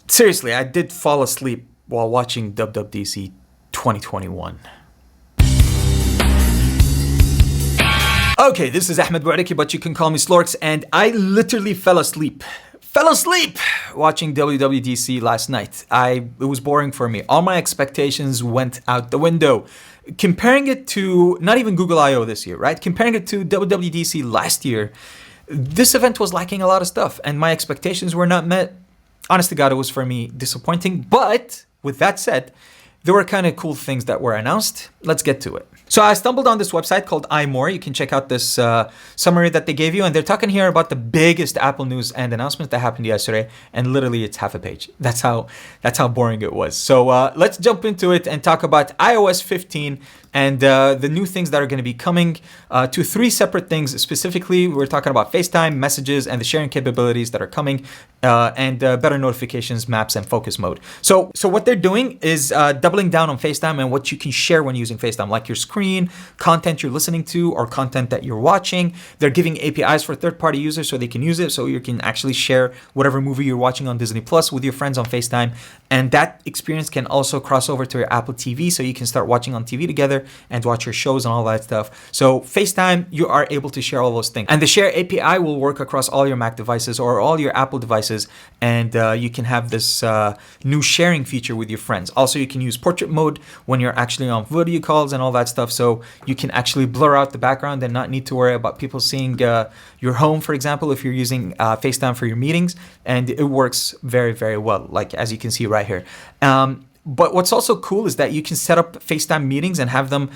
Seriously, I did fall asleep while watching WWDC 2021. Okay, this is Ahmed Bouariki, but you can call me Slorks, and I literally fell asleep watching WWDC last night. It was boring for me. All my expectations went out the window. Comparing it to not even Google I/O this year, right? Comparing it to WWDC last year, this event was lacking a lot of stuff, and my expectations were not met. Honest to God, it was for me disappointing. But with that said, there were kind of cool things that were announced. Let's get to it. So I stumbled on this website called iMore. You can check out this summary that they gave you. And they're talking here about the biggest Apple news and announcements that happened yesterday. And literally it's half a page. That's how boring it was. So let's jump into it and talk about iOS 15 and the new things that are going to be coming to three separate things. Specifically, we're talking about FaceTime, messages, and the sharing capabilities that are coming, and better notifications, maps, and focus mode. So what they're doing is doubling down on FaceTime and what you can share when using FaceTime, like your screen, content you're listening to, or content that you're watching. They're giving APIs for third-party users so they can use it, so you can actually share whatever movie you're watching on Disney Plus with your friends on FaceTime. And that experience can also cross over to your Apple TV, so you can start watching on TV together and watch your shows and all that stuff. So FaceTime, you are able to share all those things. And the Share API will work across all your Mac devices or all your Apple devices, and you can have this new sharing feature with your friends. Also, you can use portrait mode when you're actually on video calls and all that stuff, so you can actually blur out the background and not need to worry about people seeing your home, for example, if you're using FaceTime for your meetings. And it works very, very well, like as you can see right here. But what's also cool is that you can set up FaceTime meetings and have them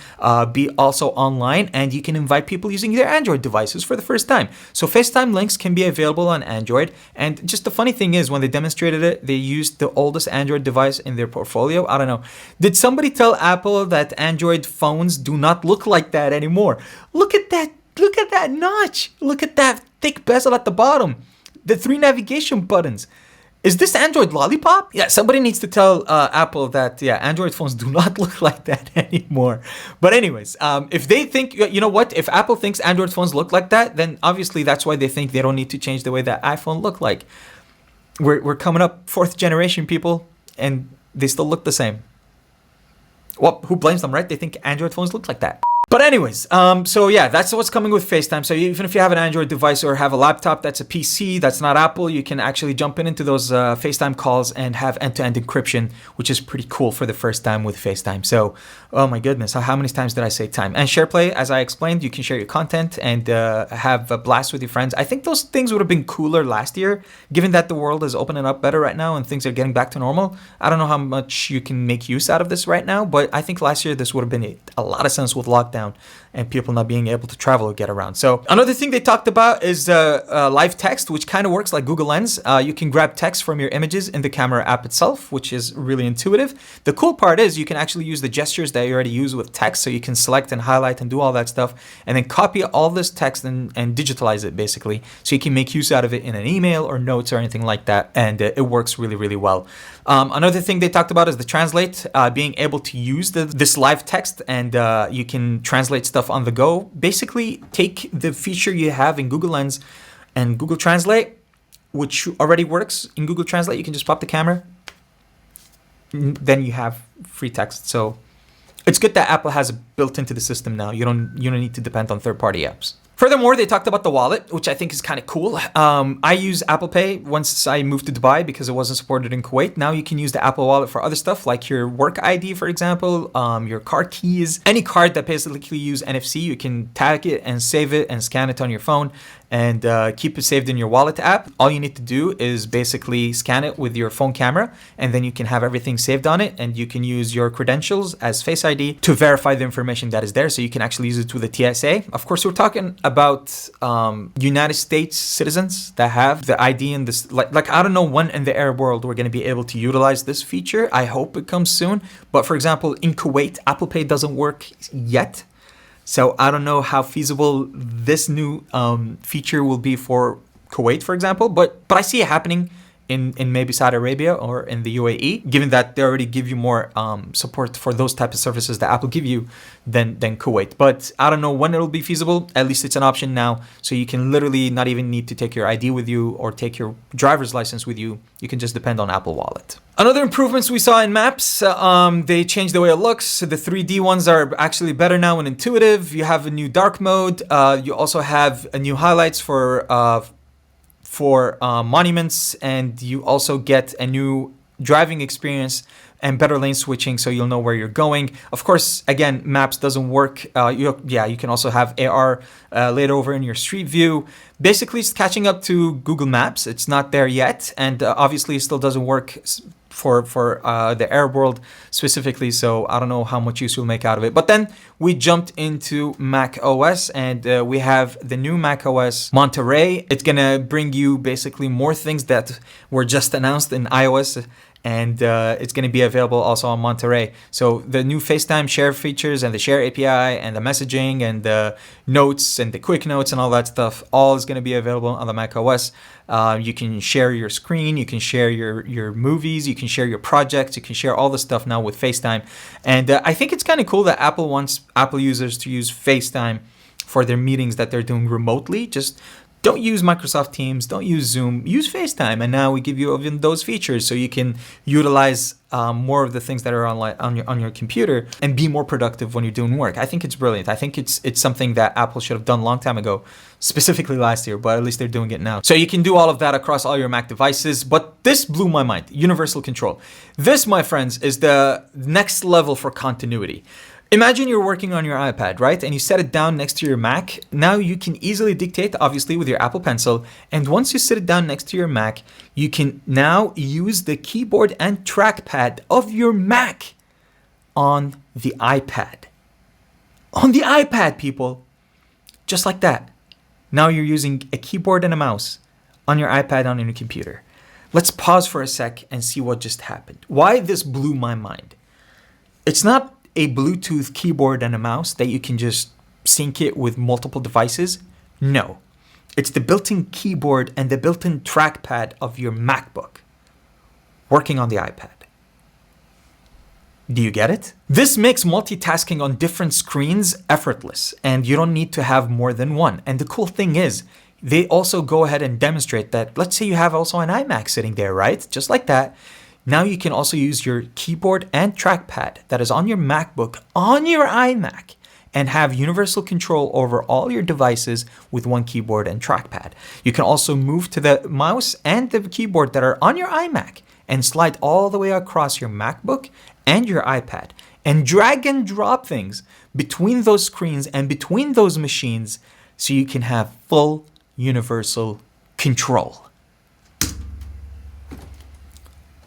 be also online, and you can invite people using their Android devices for the first time. So FaceTime links can be available on Android. And just the funny thing is, when they demonstrated it, they used the oldest Android device in their portfolio. I don't know. Did somebody tell Apple that Android phones do not look like that anymore? Look at that. Look at that notch. Look at that thick bezel at the bottom. The 3 navigation buttons. Is this Android Lollipop? Yeah, somebody needs to tell Apple that, Android phones do not look like that anymore. But anyways, if they think, you know what, if Apple thinks Android phones look like that, then obviously that's why they think they don't need to change the way that iPhone look like. We're coming up 4th generation, people, and they still look the same. Well, who blames them, right? They think Android phones look like that. But anyways, so yeah, that's what's coming with FaceTime. So even if you have an Android device or have a laptop that's a PC, that's not Apple, you can actually jump into those FaceTime calls and have end-to-end encryption, which is pretty cool for the first time with FaceTime. So, oh my goodness, how many times did I say time? And SharePlay, as I explained, you can share your content and have a blast with your friends. I think those things would have been cooler last year, given that the world is opening up better right now and things are getting back to normal. I don't know how much you can make use out of this right now, but I think last year this would have been a lot of sense with lockdown and people not being able to travel or get around. So another thing they talked about is live text, which kind of works like Google Lens. You can grab text from your images in the camera app itself, which is really intuitive. The cool part is you can actually use the gestures that you already use with text, so you can select and highlight and do all that stuff, and then copy all this text and digitalize it basically, so you can make use out of it in an email or notes or anything like that, and it works really, really well. Another thing they talked about is the translate, being able to use this live text, and you can translate stuff on the go. Basically, take the feature you have in Google Lens and Google Translate, which already works in Google Translate. You can just pop the camera, then you have free text. So it's good that Apple has it built into the system now. You don't need to depend on third-party apps. Furthermore, they talked about the wallet, which I think is kind of cool. I use Apple Pay once I moved to Dubai because it wasn't supported in Kuwait. Now you can use the Apple Wallet for other stuff like your work ID, for example, your car keys. Any card that basically use NFC, you can tag it and save it and scan it on your phone and keep it saved in your wallet app. All you need to do is basically scan it with your phone camera, and then you can have everything saved on it, and you can use your credentials as Face ID to verify the information that is there, so you can actually use it with the TSA. Of course, we're talking about United States citizens that have the ID in this. Like I don't know when in the Arab world we're going to be able to utilize this feature. I hope it comes soon. But for example, in Kuwait, Apple Pay doesn't work yet. So I don't know how feasible this new feature will be for Kuwait, for example, but I see it happening in maybe Saudi Arabia or in the UAE, given that they already give you more support for those type of services that Apple give you than Kuwait. But I don't know when it'll be feasible. At least it's an option now, so you can literally not even need to take your ID with you or take your driver's license with you. You can just depend on Apple Wallet. Another improvements we saw in Maps, they changed the way it looks. The 3D ones are actually better now and intuitive. You have a new dark mode. You also have a new highlights for monuments, and you also get a new driving experience and better lane switching, so you'll know where you're going. Of course, again, Maps doesn't work. You can also have AR laid over in your Street View. Basically, it's catching up to Google Maps. It's not there yet, and obviously, it still doesn't work for the Arab world specifically. So I don't know how much use you'll make out of it. But then we jumped into Mac OS, and we have the new Mac OS Monterey. It's gonna bring you basically more things that were just announced in iOS. And it's going to be available also on Monterey. So the new FaceTime share features and the share API and the messaging and the notes and the quick notes and all that stuff, all is going to be available on the Mac OS. You can share your screen, you can share your movies, you can share your projects, you can share all the stuff now with FaceTime. And I think it's kind of cool that Apple wants Apple users to use FaceTime for their meetings that they're doing remotely. Just don't use Microsoft Teams, don't use Zoom, use FaceTime. And now we give you even those features so you can utilize more of the things that are on your computer and be more productive when you're doing work. I think it's brilliant. I think it's something that Apple should have done a long time ago, specifically last year, but at least they're doing it now. So you can do all of that across all your Mac devices. But this blew my mind, universal control. This, my friends, is the next level for continuity. Imagine you're working on your iPad, right? And you set it down next to your Mac. Now you can easily dictate, obviously, with your Apple Pencil. And once you sit it down next to your Mac, you can now use the keyboard and trackpad of your Mac on the iPad. On the iPad, people. Just like that. Now you're using a keyboard and a mouse on your iPad on your computer. Let's pause for a sec and see what just happened. Why this blew my mind. It's not a Bluetooth keyboard and a mouse that you can just sync it with multiple devices. No, it's the built-in keyboard and the built-in trackpad of your MacBook working on the iPad. Do you get it? This makes multitasking on different screens effortless, and you don't need to have more than one. And the cool thing is, they also go ahead and demonstrate that, let's say you have also an iMac sitting there, right? Just like that. Now you can also use your keyboard and trackpad that is on your MacBook on your iMac and have universal control over all your devices with one keyboard and trackpad. You can also move to the mouse and the keyboard that are on your iMac and slide all the way across your MacBook and your iPad and drag and drop things between those screens and between those machines so you can have full universal control.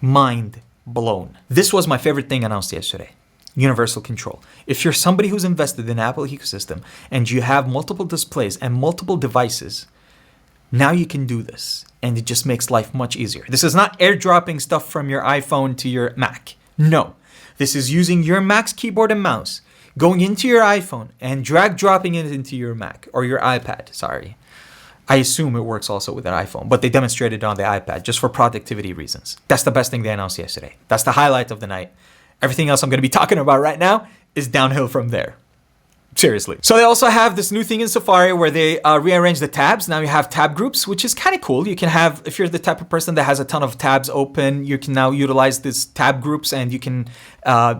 Mind blown. This was my favorite thing announced yesterday. Universal control. If you're somebody who's invested in the Apple ecosystem and you have multiple displays and multiple devices, now you can do this. And it just makes life much easier. This is not airdropping stuff from your iPhone to your Mac. No. This is using your Mac's keyboard and mouse, going into your iPhone and drag dropping it into your Mac or your iPad. Sorry. I assume it works also with an iPhone, but they demonstrated it on the iPad just for productivity reasons. That's the best thing they announced yesterday. That's the highlight of the night. Everything else I'm going to be talking about right now is downhill from there. Seriously. So they also have this new thing in Safari where they rearrange the tabs. Now you have tab groups, which is kind of cool. You can have, if you're the type of person that has a ton of tabs open, you can now utilize these tab groups and you can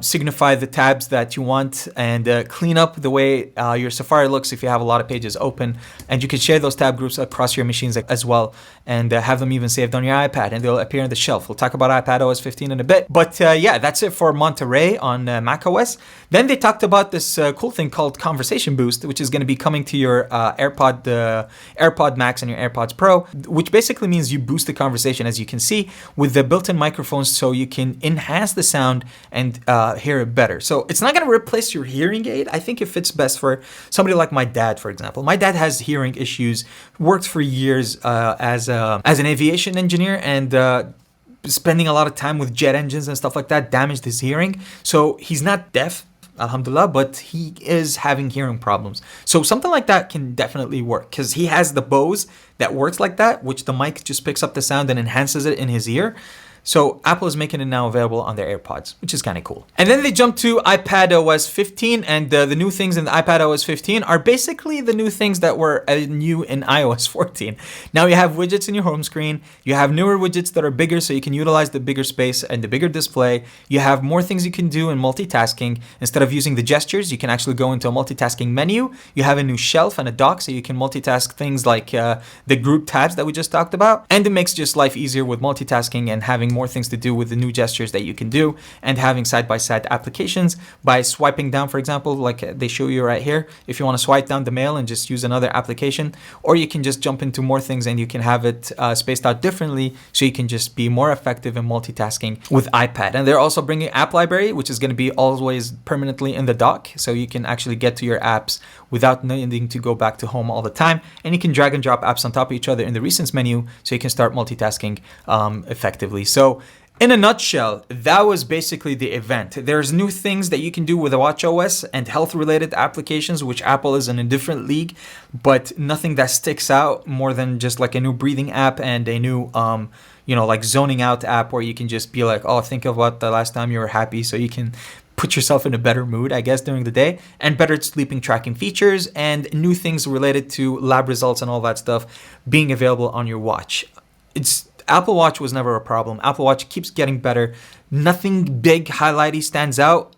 signify the tabs that you want and clean up the way your Safari looks if you have a lot of pages open. And you can share those tab groups across your machines as well and have them even saved on your iPad and they'll appear on the shelf. We'll talk about iPad OS 15 in a bit. But yeah, that's it for Monterey on Mac OS. Then they talked about this cool thing called Conversation Boost, which is going to be coming to your AirPod Max and your AirPods Pro, which basically means you boost the conversation, as you can see, with the built-in microphones so you can enhance the sound and hear it better. So it's not going to replace your hearing aid. I think it fits best for somebody like my dad, for example. My dad has hearing issues, worked for years as an aviation engineer and spending a lot of time with jet engines and stuff like that damaged his hearing. So he's not deaf, alhamdulillah, but he is having hearing problems. So something like that can definitely work because he has the Bose that works like that, which the mic just picks up the sound and enhances it in his ear. So Apple is making it now available on their AirPods, which is kind of cool. And then they jump to iPadOS 15, and the new things in the iPadOS 15 are basically the new things that were new in iOS 14. Now you have widgets in your home screen. You have newer widgets that are bigger, so you can utilize the bigger space and the bigger display. You have more things you can do in multitasking. Instead of using the gestures, you can actually go into a multitasking menu. You have a new shelf and a dock, so you can multitask things like the group tabs that we just talked about. And it makes just life easier with multitasking and having more things to do with the new gestures that you can do, and having side-by-side applications by swiping down, for example, like they show you right here. If you want to swipe down the mail and just use another application, or you can just jump into more things and you can have it spaced out differently, so you can just be more effective in multitasking with iPad. And they're also bringing App Library, which is going to be always permanently in the dock, so you can actually get to your apps without needing to go back to home all the time, and you can drag and drop apps on top of each other in the recents menu, so you can start multitasking effectively. So in a nutshell, that was basically the event. There's new things that you can do with the watchOS and health-related applications, which Apple is in a different league, but nothing that sticks out more than just like a new breathing app and a new like zoning out app where you can just be like, oh, think about the last time you were happy, so you can put yourself in a better mood, I guess, during the day, and better sleeping tracking features and new things related to lab results and all that stuff being available on your watch. Apple Watch was never a problem. Apple Watch keeps getting better. Nothing big highlighty stands out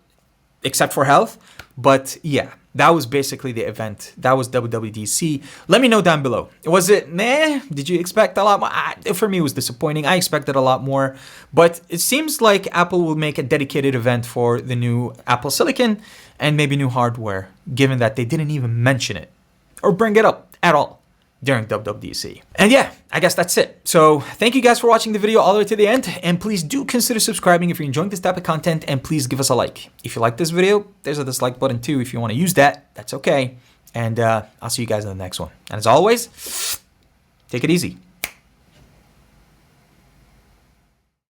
except for health. But yeah, that was basically the event. That was WWDC. Let me know down below. Was it meh? Did you expect a lot more? For me, it was disappointing. I expected a lot more. But it seems like Apple will make a dedicated event for the new Apple Silicon and maybe new hardware, given that they didn't even mention it or bring it up at all during WWDC. And yeah, I guess that's it. So thank you guys for watching the video all the way to the end, and please do consider subscribing if you're enjoying this type of content, and please give us a like. If you like this video, there's a dislike button too. If you want to use that, that's okay. And I'll see you guys in the next one. And as always, take it easy.